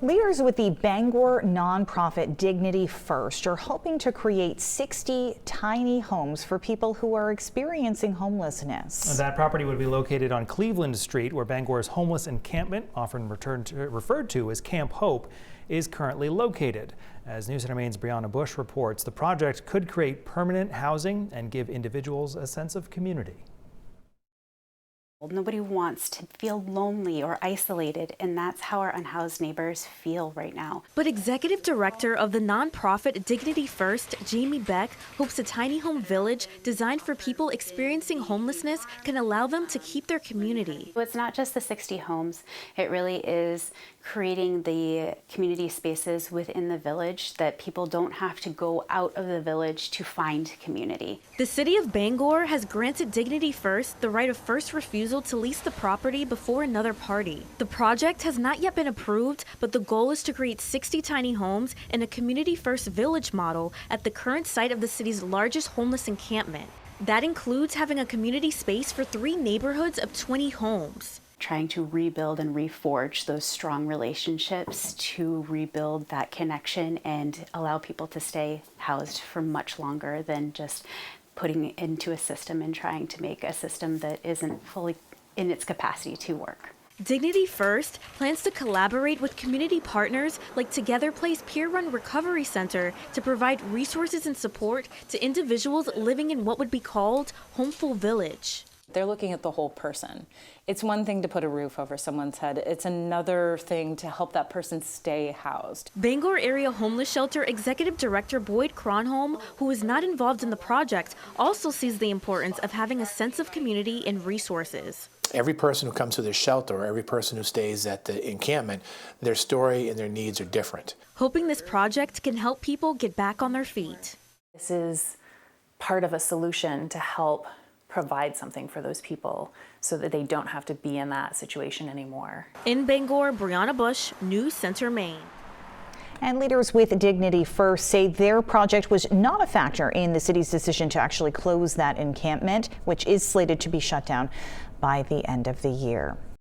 Leaders with the Bangor nonprofit Dignity First are hoping to create 60 tiny homes for people who are experiencing homelessness. That property would be located on Cleveland Street, where Bangor's homeless encampment, often referred to as Camp Hope, is currently located. As News Center Maine's Brianna Bush reports, the project could create permanent housing and give individuals a sense of community. Nobody wants to feel lonely or isolated, and that's how our unhoused neighbors feel right now. But Executive Director of the nonprofit Dignity First, Jamie Beck, hopes a tiny home village designed for people experiencing homelessness can allow them to keep their community. It's not just the 60 homes, it really is creating the community spaces within the village that people don't have to go out of the village to find community. The city of Bangor has granted Dignity First the right of first refusal to lease the property before another party. The project has not yet been approved, but the goal is to create 60 tiny homes in a community first village model at the current site of the city's largest homeless encampment. That includes having a community space for 3 neighborhoods of 20 homes. Trying to rebuild and reforge those strong relationships to rebuild that connection and allow people to stay housed for much longer than just putting it into a system and trying to make a system that isn't fully in its capacity to work. Dignity First plans to collaborate with community partners like Together Place Peer-Run Recovery Center to provide resources and support to individuals living in what would be called Homeful Village. They're looking at the whole person. It's one thing to put a roof over someone's head. It's another thing to help that person stay housed. Bangor Area Homeless Shelter Executive Director Boyd Cronholm, who is not involved in the project, also sees the importance of having a sense of community and resources. Every person who comes to the shelter or every person who stays at the encampment, their story and their needs are different. Hoping this project can help people get back on their feet. This is part of a solution to help provide something for those people so that they don't have to be in that situation anymore. In Bangor, Brianna Bush, News Center, Maine. And leaders with Dignity First say their project was not a factor in the city's decision to actually close that encampment, which is slated to be shut down by the end of the year.